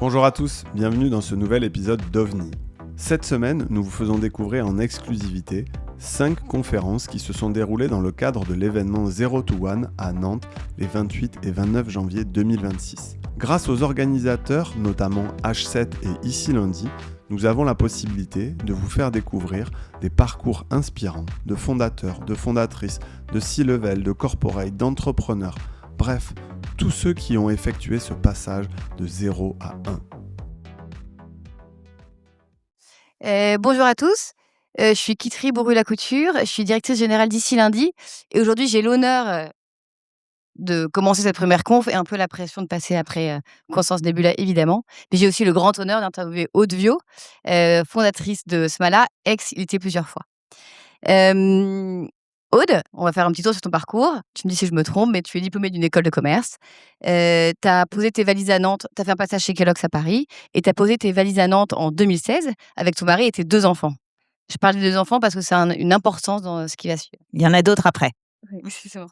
Bonjour à tous, bienvenue dans ce nouvel épisode d'OVNI. Cette semaine, nous vous faisons découvrir en exclusivité 5 conférences qui se sont déroulées dans le cadre de l'événement Zero to One à Nantes les 28 et 29 janvier 2026. Grâce aux organisateurs, notamment H7 et Ici Lundi, nous avons la possibilité de vous faire découvrir des parcours inspirants de fondateurs, de fondatrices, de C-level, de corporate, d'entrepreneurs, bref, tous ceux qui ont effectué ce passage de 0 à 1. Bonjour à tous, je suis Kitri Bourru-Lacouture, je suis directrice générale d'Ici Lundi et aujourd'hui j'ai l'honneur de commencer cette première conf et un peu la pression de passer après Constance Débula évidemment. Mais j'ai aussi le grand honneur d'interviewer Aude Viau, fondatrice de Smala, ex Il était plusieurs fois. Aude, on va faire un petit tour sur ton parcours. Tu me dis si je me trompe, mais tu es diplômée d'une école de commerce. Tu as posé tes valises à Nantes, tu as fait un passage chez Kellogg's à Paris et tu as posé tes valises à Nantes en 2016 avec ton mari et tes 2 enfants. Je parle des 2 enfants parce que c'est une importance dans ce qui va suivre. Il y en a d'autres après. Oui, c'est bon.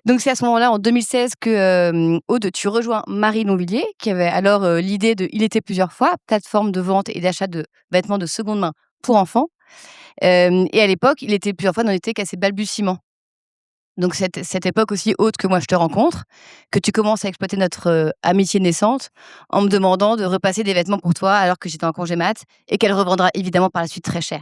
Donc c'est à ce moment-là, en 2016, que Aude, tu rejoins Marie Longvilliers, qui avait alors l'idée de Il était plusieurs fois, plateforme de vente et d'achat de vêtements de seconde main pour enfants. Et à l'époque, Il était plusieurs fois n'en était qu'à ses balbutiements. Donc cette époque aussi haute que moi je te rencontre, que tu commences à exploiter notre amitié naissante en me demandant de repasser des vêtements pour toi alors que j'étais en congé mat et qu'elle revendra évidemment par la suite très cher.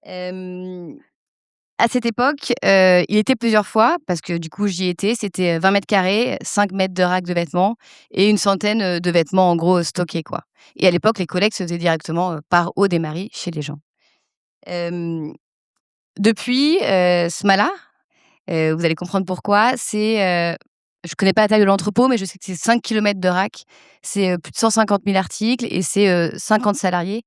À cette époque, Il était plusieurs fois, parce que du coup j'y étais, c'était 20 mètres carrés, 5 mètres de rack de vêtements et une centaine de vêtements en gros stockés quoi. Et à l'époque, les collectes se faisaient directement par Aude et Marie chez les gens. Depuis, Smala, vous allez comprendre pourquoi, je connais pas la taille de l'entrepôt, mais je sais que c'est 5 kilomètres de rack, c'est plus de 150 000 articles et c'est 50 salariés.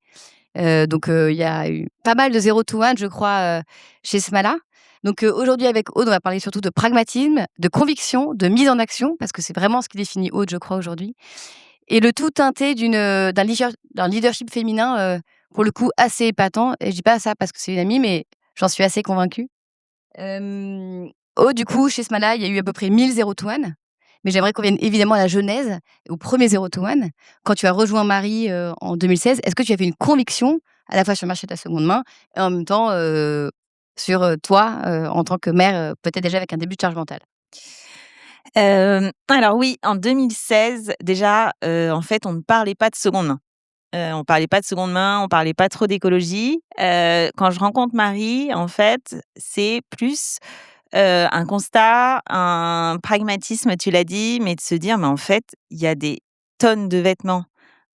Donc il y a eu pas mal de Zero to One, je crois, chez Smala. Donc aujourd'hui avec Aude, on va parler surtout de pragmatisme, de conviction, de mise en action, parce que c'est vraiment ce qui définit Aude, je crois, aujourd'hui. Et le tout teinté d'un leadership féminin, pour le coup, assez épatant. Et je dis pas ça parce que c'est une amie, mais j'en suis assez convaincue. Aude, du coup, chez Smala, il y a eu à peu près 1000 Zero to One. Mais j'aimerais qu'on vienne évidemment à la genèse, au premier Zero to One. Quand tu as rejoint Marie en 2016, est-ce que tu avais une conviction, à la fois sur le marché de la seconde main, et en même temps sur toi, en tant que mère, peut-être déjà avec un début de charge mentale? Alors oui, en 2016, déjà, en fait, on ne parlait pas de seconde main. On parlait pas de seconde main, on parlait pas trop d'écologie. Quand je rencontre Marie, en fait, c'est plus un constat, un pragmatisme, tu l'as dit, mais de se dire: «Mais en fait, il y a des tonnes de vêtements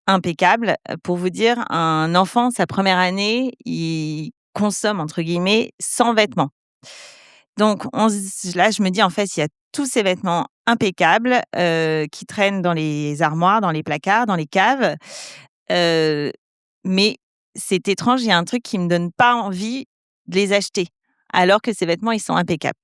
impeccables». Pour vous dire, un enfant, sa première année, il consomme, entre guillemets, 100 vêtements. Donc là, je me dis: «En fait, il y a tous ces vêtements impeccables, qui traînent dans les armoires, dans les placards, dans les caves». Mais c'est étrange, il y a un truc qui me donne pas envie de les acheter, alors que ces vêtements, ils sont impeccables.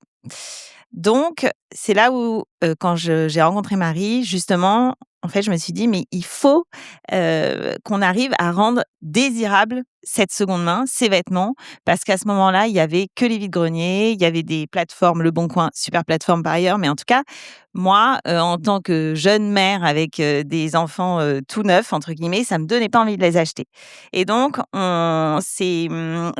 Donc c'est là où, quand j'ai rencontré Marie, justement, en fait, je me suis dit: «Mais il faut, qu'on arrive à rendre désirable cette seconde main, ces vêtements». Parce qu'à ce moment-là, il y avait que les vides-greniers, il y avait des plateformes, Le Bon Coin, super plateforme par ailleurs, mais en tout cas, moi, en tant que jeune mère avec, des enfants, «tout neufs» entre guillemets, ça me donnait pas envie de les acheter. Et donc on s'est,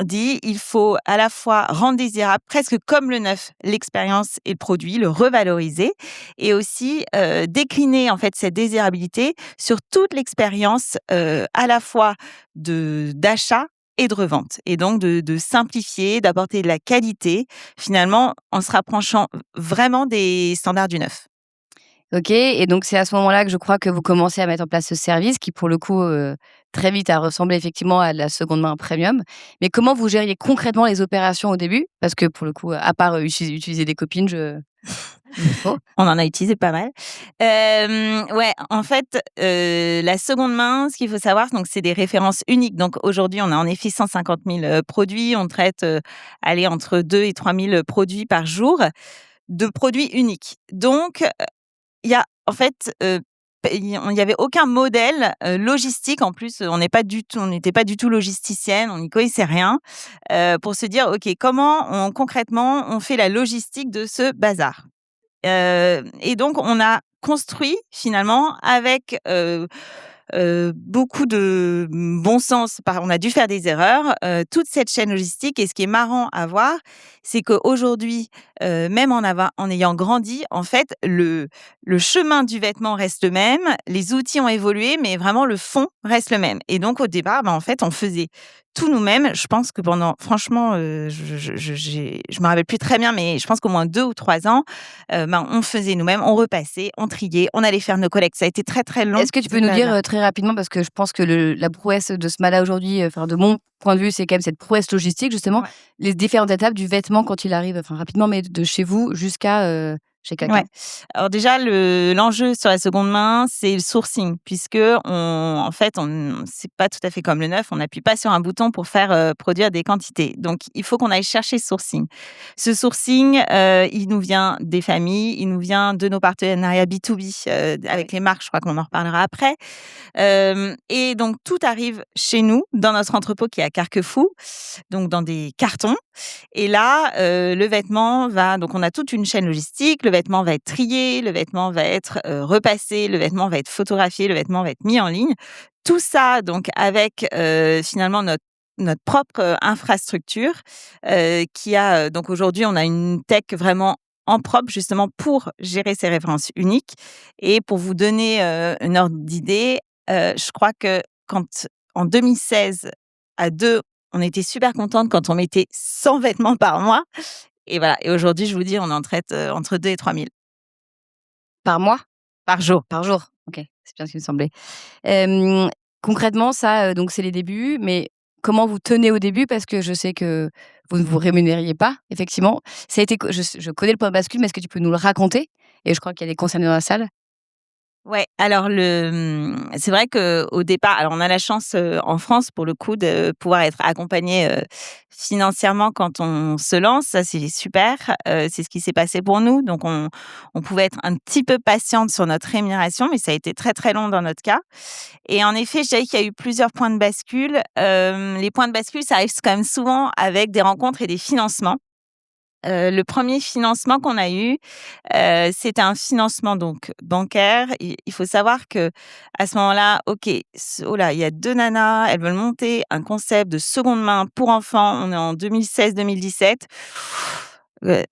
dit: «Il faut à la fois rendre désirable, presque comme le neuf, l'expérience et le produit, le revaloriser et aussi, décliner en fait cette désirabilité sur toute l'expérience, à la fois d'achat et de revente et donc de simplifier, d'apporter de la qualité, finalement, en se rapprochant vraiment des standards du neuf». OK, et donc c'est à ce moment-là que je crois que vous commencez à mettre en place ce service qui, pour le coup, très vite a ressemblé effectivement à de la seconde main premium. Mais comment vous gériez concrètement les opérations au début? Parce que pour le coup, à part, utiliser des copines, On en a utilisé pas mal. Ouais, en fait, la seconde main, ce qu'il faut savoir, donc c'est des références uniques. Donc aujourd'hui, on a en effet 150 000 produits. On traite, entre 2 et 3 000 produits par jour de produits uniques. Donc, il y a en fait, il y avait aucun modèle, logistique. En plus, on n'était pas du tout logisticienne, on n'y connaissait rien, pour se dire: «OK, comment concrètement, on fait la logistique de ce bazar?» Et donc on a construit finalement avec beaucoup de bon sens. On a dû faire des erreurs, toute cette chaîne logistique. Et ce qui est marrant à voir, c'est qu'aujourd'hui, même en ayant grandi, en fait, le chemin du vêtement reste le même, les outils ont évolué, mais vraiment le fond reste le même. Et donc au départ, en fait, on faisait tout nous-mêmes. Je pense que franchement, je me rappelle plus très bien, mais je pense qu'au moins 2 ou 3 ans, on faisait nous-mêmes, on repassait, on triait, on allait faire nos collectes. Ça a été très, très long, Est-ce que tu peux cette nous dire, période-là. très rapidement, parce que je pense que la prouesse de Smala aujourd'hui, enfin de mon point de vue, c'est quand même cette prouesse logistique justement, Ouais. les différentes étapes du vêtement quand il arrive, enfin rapidement, mais de chez vous jusqu'à, chez Ouais. quelqu'un? Alors déjà, l'enjeu sur la seconde main, c'est le sourcing puisque en fait, c'est pas tout à fait comme le neuf, on n'appuie pas sur un bouton pour faire, produire des quantités. Donc il faut qu'on aille chercher ce sourcing. Ce sourcing, il nous vient des familles, il nous vient de nos partenariats B2B, avec les marques, je crois qu'on en reparlera après. Et donc tout arrive chez nous, dans notre entrepôt qui est à Carquefou, donc dans des cartons. Et là, le vêtement donc on a toute une chaîne logistique, le vêtement va être trié, le vêtement va être, repassé, le vêtement va être photographié, le vêtement va être mis en ligne. Tout ça donc avec, finalement notre propre, infrastructure, qui a, donc aujourd'hui on a une tech vraiment en propre justement pour gérer ces références uniques. Et pour vous donner, un ordre d'idée, je crois que quand en 2016, à 2, on était super contentes quand on mettait 100 vêtements par mois. Et voilà. Et aujourd'hui, je vous dis, on en traite, entre 2 et 3 000 Par mois? par jour. Par jour? OK, c'est bien ce qui me semblait. Hem, Concrètement ça, donc c'est les débuts, mais comment vous tenez au début? Parce que je sais que vous ne vous rémunériez pas, effectivement. Ça a été co je connais le point de bascule, mais est-ce que tu peux nous le raconter? Et je crois qu'il y a des concernés dans la salle. Ouais, alors c'est vrai qu'au départ, alors on a la chance, en France pour le coup de pouvoir être accompagné, financièrement quand on se lance, ça c'est super, c'est ce qui s'est passé pour nous, donc on pouvait être un petit peu patiente sur notre rémunération, mais ça a été très, très long dans notre cas. Et en effet, je dirais qu'il y a eu plusieurs points de bascule. Les points de bascule, ça arrive quand même souvent avec des rencontres et des financements. Le premier financement qu'on a eu, c'était un financement donc bancaire. Il faut savoir que à ce moment-là, OK, oh là, il y a 2 nanas, elles veulent monter un concept de seconde main pour enfants. On est en 2016-2017.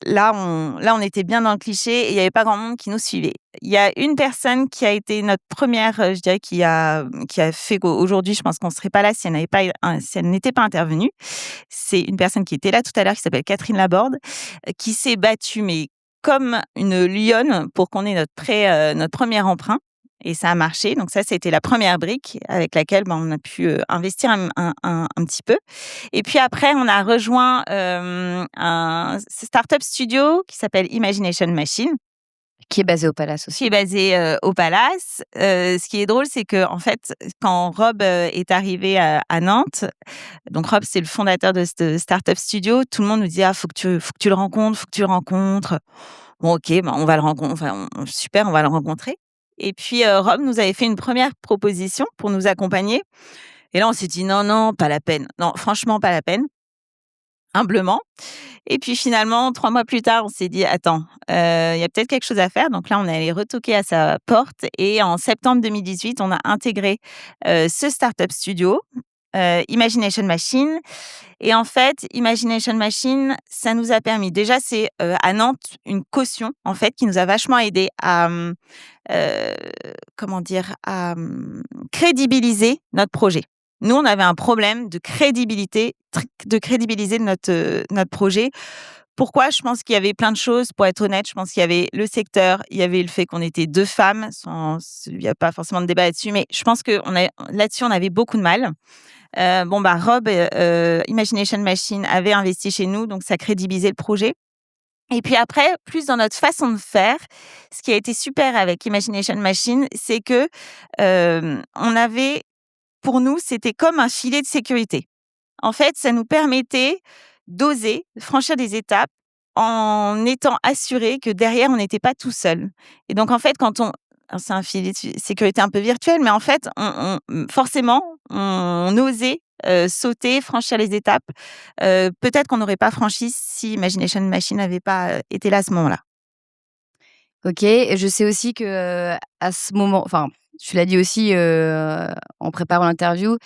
Là, on était bien dans le cliché et il y avait pas grand monde qui nous suivait. Il y a une personne qui a été notre première, je dirais qui a fait qu'aujourd'hui, je pense qu'on serait pas là si elle n'était pas intervenue. C'est une personne qui était là tout à l'heure, qui s'appelle Catherine Laborde, qui s'est battue, mais comme une lionne pour qu'on ait notre premier emprunt. Et ça a marché. Donc ça, c'était la première brique avec laquelle, on a pu, investir un petit peu. Et puis après, on a rejoint, un startup studio qui s'appelle Imagination Machine, Qui est basé au Palace qui est aussi. basé, au Palace. Ce qui est drôle, c'est que en fait, quand Rob, est arrivé à Nantes, donc Rob, c'est le fondateur de ce startup studio, tout le monde nous dit: «Ah, faut que tu le rencontres, faut que tu le rencontres». Bon, OK, on va le rencontrer. Enfin, super, on va le rencontrer. Et puis, Rob nous avait fait une première proposition pour nous accompagner. Et là, on s'est dit: «Non, non, pas la peine. Non, franchement, pas la peine», humblement. Et puis finalement, 3 mois plus tard, on s'est dit: «Attends, il y a peut-être quelque chose à faire». Donc là, on est allé retoquer à sa porte et en septembre 2018, on a intégré, ce startup studio, Imagination Machine. Et en fait, Imagination Machine, ça nous a permis déjà, c'est, à Nantes, une caution, en fait, qui nous a vachement aidés à, heu, comment dire? À, crédibiliser notre projet. Nous, on avait un problème de crédibilité, de crédibiliser notre projet. Pourquoi? Je pense qu'il y avait plein de choses, pour être honnête. Je pense qu'il y avait le secteur, il y avait le fait qu'on était 2 femmes, il y a pas forcément de débat là-dessus, mais je pense que là-dessus, on avait beaucoup de mal. Rob, Imagination Machine avait investi chez nous, donc ça crédibilisait le projet. Et puis après, plus dans notre façon de faire, ce qui a été super avec Imagination Machine, c'est que, on avait pour nous, c'était comme un filet de sécurité. En fait, ça nous permettait d'oser, franchir des étapes en étant assurés que derrière, on n'était pas tout seul. Et donc en fait, alors c'est un filet de sécurité un peu virtuel, mais en fait, forcément, on osait, sauter, franchir les étapes, peut-être qu'on n'aurait pas franchi si Imagination Machine n'avait pas, été là à ce moment-là. OK, et je sais aussi que, à ce moment enfin, tu l'as dit aussi, en préparant l'interview,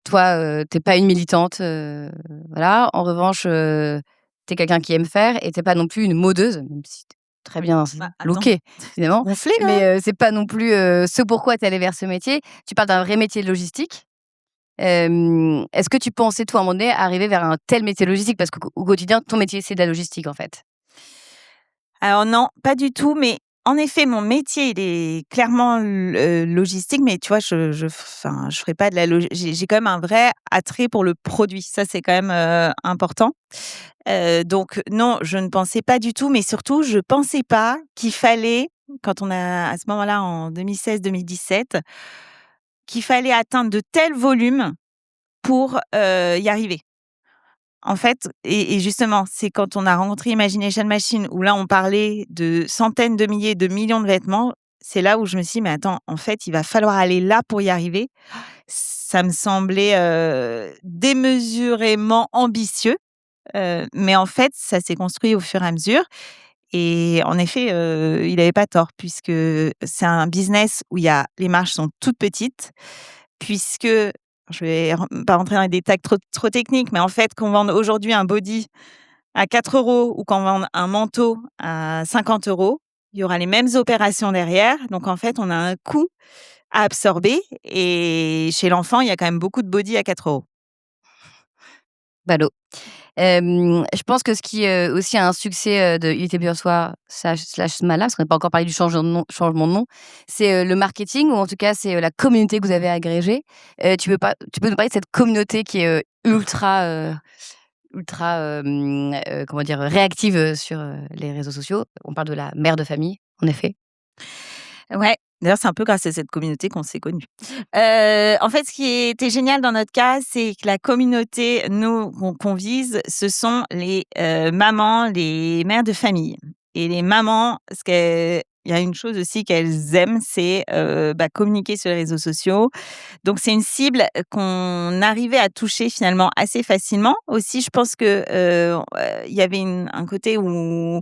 toi, tu es pas une militante, voilà. En revanche, tu es quelqu'un qui aime faire et tu es pas non plus une modeuse, même si tu es très bien Bah, attends, lookée, évidemment. gonflé quand même. Mais, c'est pas non plus, ce pourquoi tu es allée vers ce métier. Tu parles d'un vrai métier de logistique. Est-ce que tu pensais, toi, à un moment donné, arriver vers un tel métier logistique? Parce qu'au quotidien, ton métier, c'est de la logistique, en fait. Alors non, pas du tout, mais en effet, mon métier, il est clairement logistique, mais tu vois, enfin, je ferai pas de la j'ai quand même un vrai attrait pour le produit. Ça, c'est quand même, important. Donc non, je ne pensais pas du tout, mais surtout, je pensais pas qu'il fallait, quand on a à ce moment-là, en 2016-2017, qu'il fallait atteindre de tels volumes pour, y arriver. En fait et justement, c'est quand on a rencontré Imagination Machine où là, on parlait de centaines de milliers, de millions de vêtements, c'est là où je me suis dit: «Mais attends, en fait, il va falloir aller là pour y arriver». Ça me semblait, démesurément ambitieux, mais en fait, ça s'est construit au fur et à mesure et en effet, il avait pas tort puisque c'est un business où il y a les marges sont toutes petites puisque je vais pas rentrer dans les détails trop techniques, mais en fait, qu'on vende aujourd'hui un body à 4 € ou qu'on vende un manteau à 50 €, il y aura les mêmes opérations derrière. Donc en fait, on a un coût à absorber et chez l'enfant, il y a quand même beaucoup de body à 4 €. Ballot. Je pense que ce qui, aussi a un succès, de Il était bien soi slash Smala, parce qu'on n'a pas encore parlé du changement de nom, c'est, le marketing ou en tout cas, c'est, la communauté que vous avez agrégée. Tu peux nous parler de cette communauté qui est, comment dire? Réactive, sur, les réseaux sociaux. On parle de la mère de famille, en effet. Ouais, d'ailleurs, c'est un peu grâce à cette communauté qu'on s'est connus. En fait, ce qui était génial dans notre cas, c'est que la communauté, nous, qu'on vise, ce sont les, mamans, les mères de famille et les mamans, il y a une chose aussi qu'elles aiment, c'est, communiquer sur les réseaux sociaux. Donc c'est une cible qu'on arrivait à toucher finalement assez facilement. Aussi, je pense que, il y avait un côté où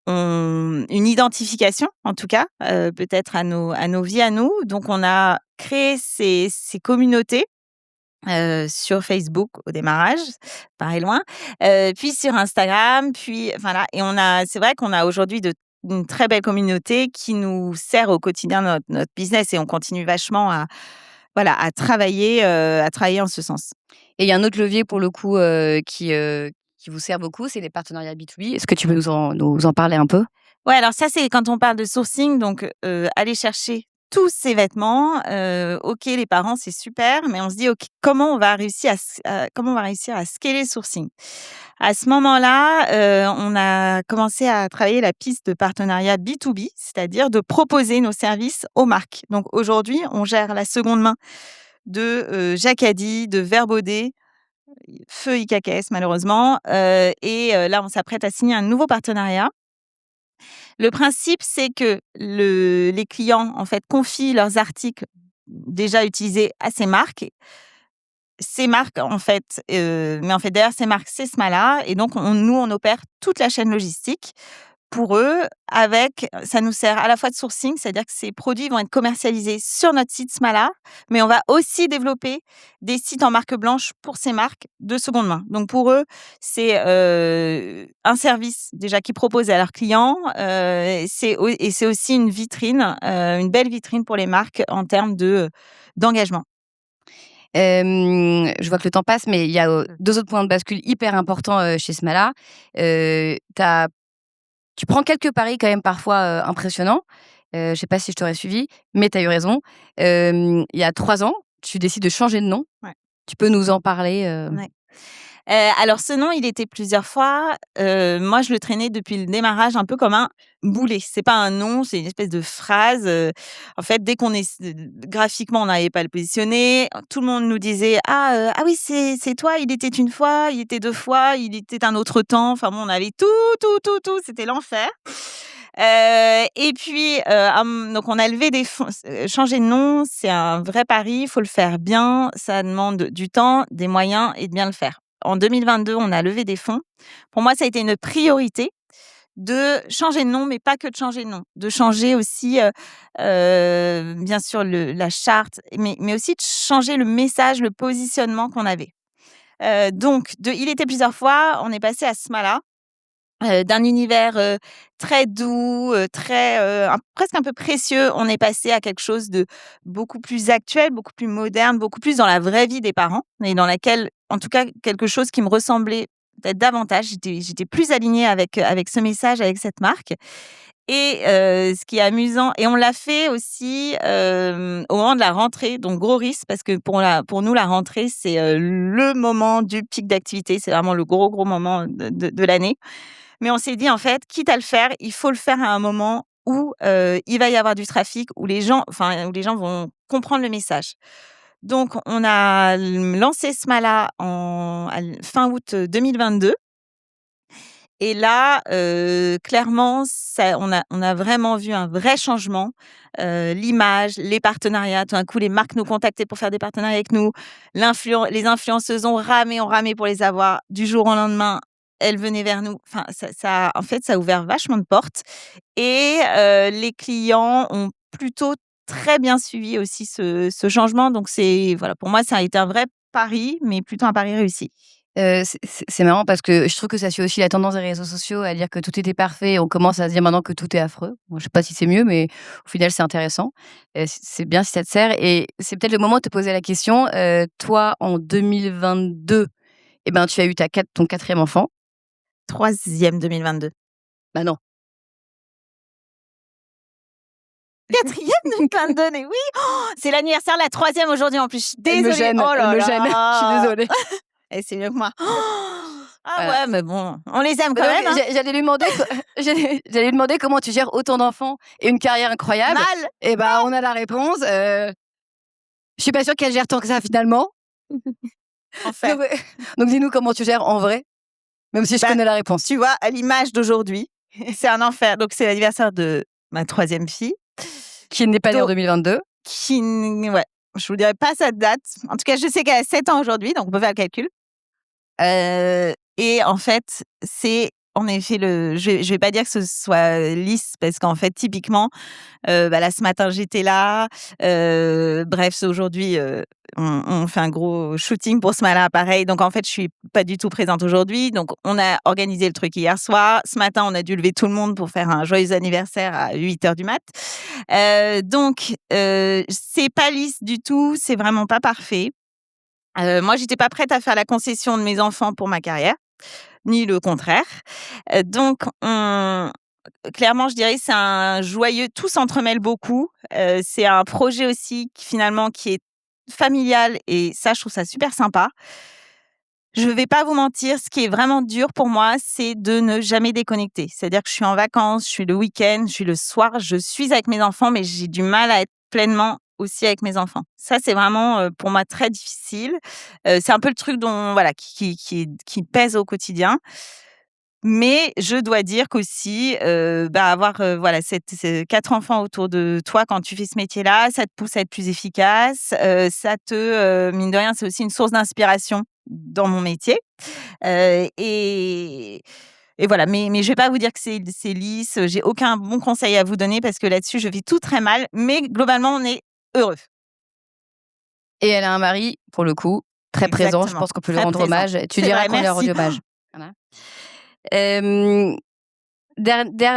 une identification en tout cas, peut-être à nos vies à nous. Donc on a créé ces communautés, sur Facebook au démarrage, pas loin, puis sur Instagram, puis voilà et c'est vrai qu'on a aujourd'hui une très belle communauté qui nous sert au quotidien notre business et on continue vachement voilà, à travailler en ce sens. Et il y a un autre levier pour le coup, qui vous sert beaucoup, c'est les partenariats B2B. Est-ce que tu peux nous en parler un peu? Ouais, alors ça, c'est quand on parle de sourcing, donc aller chercher tous ces vêtements, OK, les parents, c'est super, mais on se dit: «OK, comment on va réussir à scaler le sourcing?» À ce moment-là, on a commencé à travailler la piste de partenariat B2B, c'est-à-dire de proposer nos services aux marques. Donc aujourd'hui, on gère la seconde main de, Jacadi, de Verbaudet, feu IKKS malheureusement, là, on s'apprête à signer un nouveau partenariat. Le principe, c'est que les clients, en fait, confient leurs articles déjà utilisés à ces marques. Ces marques, en fait, mais en fait, derrière ces marques, c'est Smala et donc on opère toute la chaîne logistique pour eux ça nous sert à la fois de sourcing, c'est-à-dire que ces produits vont être commercialisés sur notre site Smala, mais on va aussi développer des sites en marque blanche pour ces marques de seconde main. Donc pour eux, c'est, un service déjà qu'ils proposent à leurs clients, et c'est aussi une vitrine, une belle vitrine pour les marques en termes d'engagement. Je vois que le temps passe, mais il y a, 2 autres points de bascule hyper importants, chez Smala. Tu prends quelques paris quand même parfois, impressionnants. Je sais pas si je t'aurais suivi, mais tu as eu raison. Il y a 3 ans, tu décides de changer de nom. Ouais. Tu peux nous en parler, Ouais. Alors ce nom, il était plusieurs fois. Moi, je le traînais depuis le démarrage un peu comme un boulet. C'est pas un nom, c'est une espèce de phrase, en fait, dès qu'on graphiquement, on n'arrivait pas à le positionner. Tout le monde nous disait: «Ah, ah oui, c'est toi, il était une fois, il était 2 fois, il était un autre temps». Enfin bon, on avait tout, c'était l'enfer. Et puis, donc on a levé des fonds. Changer de nom, c'est un vrai pari, il faut le faire bien, ça demande du temps, des moyens et de bien le faire. En 2022, on a levé des fonds. Pour moi, ça a été une priorité de changer de nom, mais pas que de changer de nom, de changer aussi, bien sûr, la charte, mais aussi de changer le message, le positionnement qu'on avait. Donc, Il était plusieurs fois, on est passé à Smala, d'un univers très doux, très presque un peu précieux, on est passé à quelque chose de beaucoup plus actuel, beaucoup plus moderne, beaucoup plus dans la vraie vie des parents et dans laquelle, en tout cas, quelque chose qui me ressemblait peut-être davantage. J'étais plus alignée avec ce message, avec cette marque. Et ce qui est amusant, et on l'a fait aussi au moment de la rentrée, donc gros risque parce que pour nous la rentrée c'est le moment du pic d'activité, c'est vraiment le gros moment de l'année. Mais on s'est dit en fait, quitte à le faire, il faut le faire à un moment où il va y avoir du trafic, où les gens vont comprendre le message. Donc on a lancé Smala fin août 2022. Et là, clairement, on a vraiment vu un vrai changement. L'image, les partenariats, tout d'un coup, les marques nous contactaient pour faire des partenariats avec nous. Les influenceuses ont ramé pour les avoir. Du jour au lendemain, elles venaient vers nous. Enfin, en fait, ça a ouvert vachement de portes et les clients ont plutôt très bien suivi aussi ce changement. Donc voilà, pour moi, ça a été un vrai pari, mais plutôt un pari réussi. C'est marrant parce que je trouve que ça suit aussi la tendance des réseaux sociaux à dire que tout était parfait. On commence à se dire maintenant que tout est affreux. Bon, je sais pas si c'est mieux, mais au final, c'est intéressant. C'est bien si ça te sert. Et c'est peut-être le moment de te poser la question. Toi, en 2022, eh ben, tu as eu ton 4e enfant. 3e 2022. Bah non. 4e 2022, mais oui. Oh, c'est l'anniversaire de la 3e aujourd'hui en plus. Je suis désolée. Elle me gêne. Oh là Elle me là. gêne. Je suis désolée. Et c'est mieux que moi. Ah Voilà. ouais, mais bon, on les aime quand même. Hein. J'allais lui demander comment tu gères autant d'enfants et une carrière incroyable. Mal. Et bah, on a la réponse. Je suis pas sûre qu'elle gère tant que ça finalement. Enfin. Donc dis-nous comment tu gères en vrai, même si je connais la réponse. Tu vois, à l'image d'aujourd'hui, c'est un enfer. Donc c'est l'anniversaire de ma 3e fille. Qui n'est pas née en 2022. Ouais, je vous dirai pas cette date. En tout cas, je sais qu'elle a 7 ans aujourd'hui, donc on peut faire le calcul. Et en fait, c'est en effet je vais pas dire que ce soit lisse parce qu'en fait, typiquement, là, ce matin, j'étais là. Bref, aujourd'hui, on fait un gros shooting pour Smala, pareil. Donc, en fait, je suis pas du tout présente aujourd'hui. Donc, on a organisé le truc hier soir. Ce matin, on a dû lever tout le monde pour faire un joyeux anniversaire à 8h du mat. Donc, c'est pas lisse du tout. C'est vraiment pas parfait. Moi, j'étais pas prête à faire la concession de mes enfants pour ma carrière, ni le contraire. Donc, clairement, je dirais, c'est un joyeux. Tout s'entremêle beaucoup. C'est un projet aussi qui est familial et ça, je trouve ça super sympa. Je vais pas vous mentir, ce qui est vraiment dur pour moi, c'est de ne jamais déconnecter. C'est-à-dire que je suis en vacances, je suis le week-end, je suis le soir, je suis avec mes enfants, mais j'ai du mal à être pleinement aussi avec mes enfants. Ça, c'est vraiment pour moi très difficile. C'est un peu le truc qui pèse au quotidien. Mais je dois dire qu'aussi, avoir ces 4 enfants autour de toi quand tu fais ce métier-là, ça te pousse à être plus efficace. Ça te mine de rien, c'est aussi une source d'inspiration dans mon métier. Et voilà, mais je vais pas vous dire que c'est lisse. J'ai aucun bon conseil à vous donner parce que là-dessus, je vis tout très mal. Mais globalement, on est heureux. Et elle a un mari, pour le coup, très présent. Je pense qu'on peut lui rendre hommage. Tu diras qu'on lui a rendu hommage. Voilà.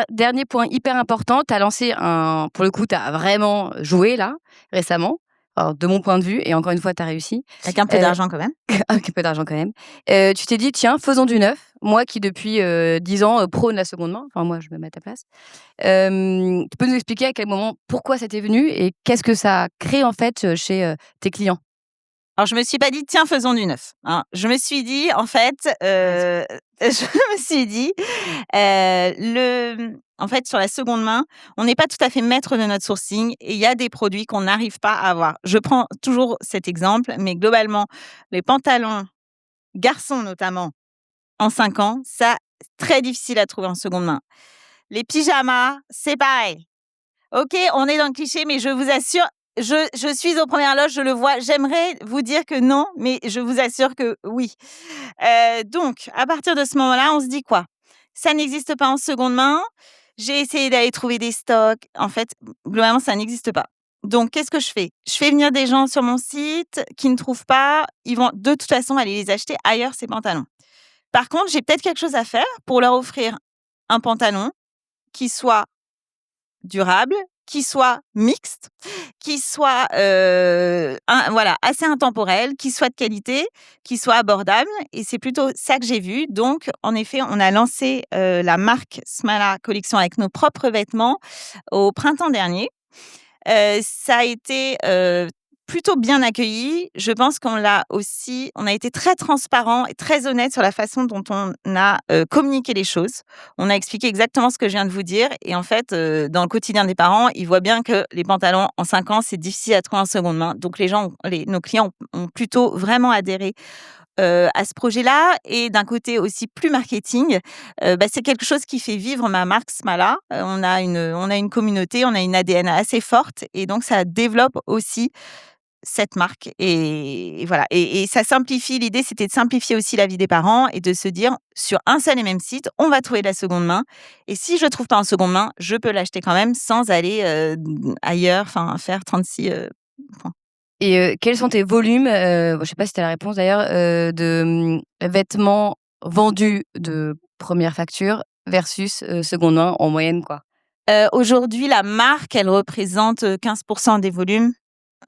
Dernier point hyper important, tu as lancé pour le coup, tu as vraiment joué là, récemment. Alors, de mon point de vue, et encore une fois, tu as réussi. Avec un peu d'argent quand même. Avec un peu d'argent quand même. Tu t'es dit, tiens, faisons du neuf. Moi qui, depuis 10 ans, prône la seconde main. Enfin, moi, je me mets à ta place. Tu peux nous expliquer à quel moment, pourquoi ça t'est venu et qu'est-ce que ça crée en fait chez tes clients? Alors, je me suis pas dit, tiens, faisons du neuf. Hein. Je me suis dit, en fait, en fait, sur la seconde main, on n'est pas tout à fait maître de notre sourcing et il y a des produits qu'on n'arrive pas à avoir. Je prends toujours cet exemple, mais globalement, les pantalons, garçons notamment, en 5 ans, ça, c'est très difficile à trouver en seconde main. Les pyjamas, c'est pareil. Ok, on est dans le cliché, mais je vous assure, je suis aux premières loges, je le vois. J'aimerais vous dire que non, mais je vous assure que oui. Donc, à partir de ce moment-là, on se dit quoi ? Ça n'existe pas en seconde main. J'ai essayé d'aller trouver des stocks. En fait, globalement, ça n'existe pas. Donc, qu'est-ce que je fais? Je fais venir des gens sur mon site qui ne trouvent pas. Ils vont de toute façon aller les acheter ailleurs, ces pantalons. Par contre, j'ai peut-être quelque chose à faire pour leur offrir un pantalon qui soit durable, qui soit mixte, qui soit assez intemporel, qui soit de qualité, qui soit abordable. Et c'est plutôt ça que j'ai vu. Donc, en effet, on a lancé la marque Smala Collection avec nos propres vêtements au printemps dernier. Ça a été plutôt bien accueilli. Je pense qu'on a été très transparent et très honnête sur la façon dont on a communiqué les choses. On a expliqué exactement ce que je viens de vous dire. Et en fait, dans le quotidien des parents, ils voient bien que les pantalons en 5 ans, c'est difficile à trouver en seconde main. Donc, nos clients ont plutôt vraiment adhéré à ce projet-là. Et d'un côté aussi plus marketing, c'est quelque chose qui fait vivre ma marque Smala. On a une communauté, on a une ADN assez forte et donc ça développe aussi cette marque et voilà et ça simplifie. L'idée, c'était de simplifier aussi la vie des parents et de se dire sur un seul et même site, on va trouver de la seconde main et si je ne trouve pas en seconde main, je peux l'acheter quand même sans aller ailleurs, faire 36 points. Et quels sont tes volumes, je sais pas si tu as la réponse d'ailleurs, de vêtements vendus de première facture versus seconde main en moyenne, quoi? Aujourd'hui, la marque, elle représente 15% des volumes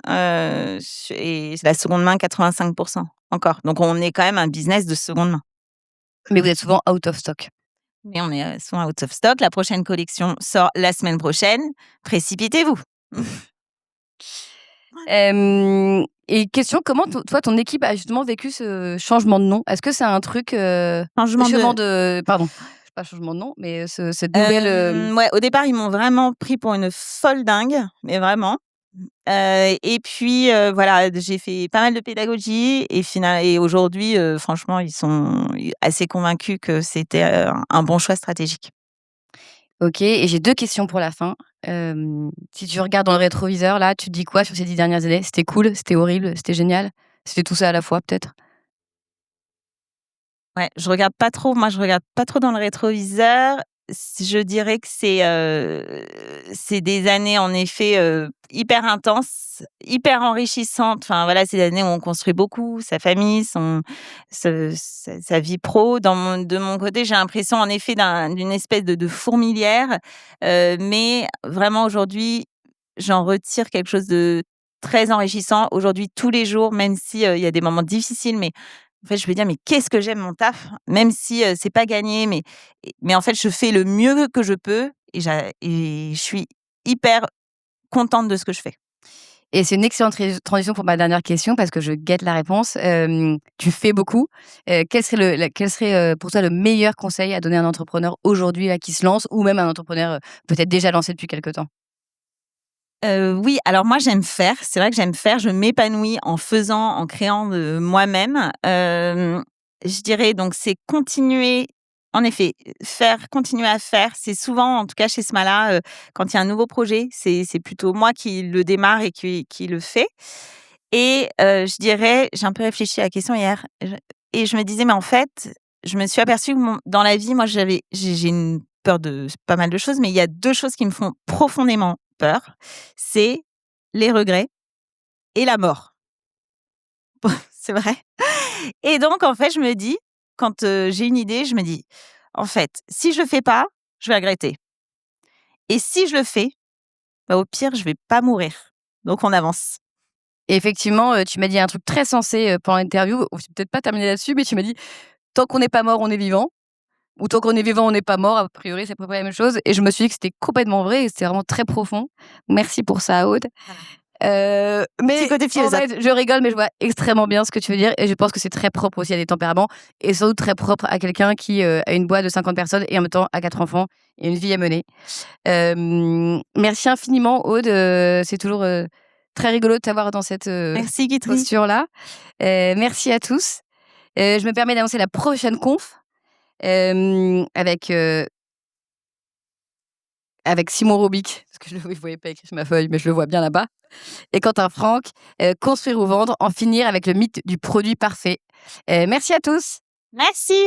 et la seconde main 85% encore. Donc on est quand même un business de seconde main. Mais vous êtes souvent out of stock. Mais on est souvent out of stock. La prochaine collection sort la semaine prochaine. Précipitez-vous. Et question, comment toi, ton équipe a justement vécu ce changement de nom? Est-ce que c'est un truc, changement de pardon, pas changement de nom, mais cette nouvelle, Ouais, au départ, ils m'ont vraiment pris pour une folle dingue, mais vraiment. Et puis, voilà, j'ai fait pas mal de pédagogie et aujourd'hui, franchement, ils sont assez convaincus que c'était, un bon choix stratégique. OK, et j'ai 2 questions pour la fin. Si tu regardes dans le rétroviseur, là, tu te dis quoi sur ces 10 dernières années? C'était cool? C'était horrible? C'était génial? C'était tout ça à la fois, peut-être? Ouais, je regarde pas trop dans le rétroviseur. Je dirais que c'est des années en effet, hyper intenses, hyper enrichissantes. Enfin voilà, c'est des années où on construit beaucoup sa famille, sa vie pro. De mon côté, j'ai l'impression en effet d'une espèce de fourmilière, mais vraiment aujourd'hui, j'en retire quelque chose de très enrichissant. Aujourd'hui, tous les jours, même si, il y a des moments difficiles, mais en fait, je me dis: «Mais qu'est-ce que j'aime mon taf!» Même si, c'est pas gagné, mais en fait, je fais le mieux que je peux et je suis hyper contente de ce que je fais. Et c'est une excellente transition pour ma dernière question parce que je guette la réponse. Tu fais beaucoup. Quel serait, pour toi le meilleur conseil à donner à un entrepreneur aujourd'hui là qui se lance ou même un entrepreneur, peut-être déjà lancé depuis quelque temps? Oui, alors moi j'aime faire, c'est vrai que j'aime faire, je m'épanouis en faisant, en créant de moi-même. Je dirais donc c'est continuer, en effet, continuer à faire. C'est souvent, en tout cas chez Smala, quand il y a un nouveau projet, c'est plutôt moi qui le démarre et qui le fait et je dirais, j'ai un peu réfléchi à la question hier, et je me disais: «Mais en fait», je me suis aperçue que dans la vie, moi j'ai une peur de pas mal de choses, mais il y a 2 choses qui me font profondément peur, c'est les regrets et la mort. C'est vrai. Et donc en fait, je me dis, quand, j'ai une idée, je me dis: «En fait, si je le fais pas, je vais regretter et si je le fais, au pire, je vais pas mourir. Donc on avance». Et effectivement, tu m'as dit un truc très sensé, pendant l'interview. C'est peut-être pas terminé là-dessus, mais tu m'as dit: «Tant qu'on n'est pas mort, on est vivant» ou «Tant qu'on est vivant, on n'est pas mort». A priori, c'est à peu près la même chose et je me suis dit que c'était complètement vrai et c'était vraiment très profond. Merci pour ça, Aude. Mais Petit côté en philosophe. fait, je rigole, mais je vois extrêmement bien ce que tu veux dire et je pense que c'est très propre aussi à des tempéraments et sans doute très propre à quelqu'un qui, a une boîte de 50 personnes et en même temps a 4 enfants et une vie à mener. Merci infiniment, Aude, c'est toujours, très rigolo de t'avoir dans cette, Merci Guitry. posture-là. Merci à tous. Je me permets d'annoncer la prochaine conf, avec, avec Simon Robic, parce que vous ne voyez pas écrit sur ma feuille, mais je le vois bien là-bas, et Quentin Franck, construire ou vendre, en finir avec le mythe du produit parfait. Merci à tous. Merci.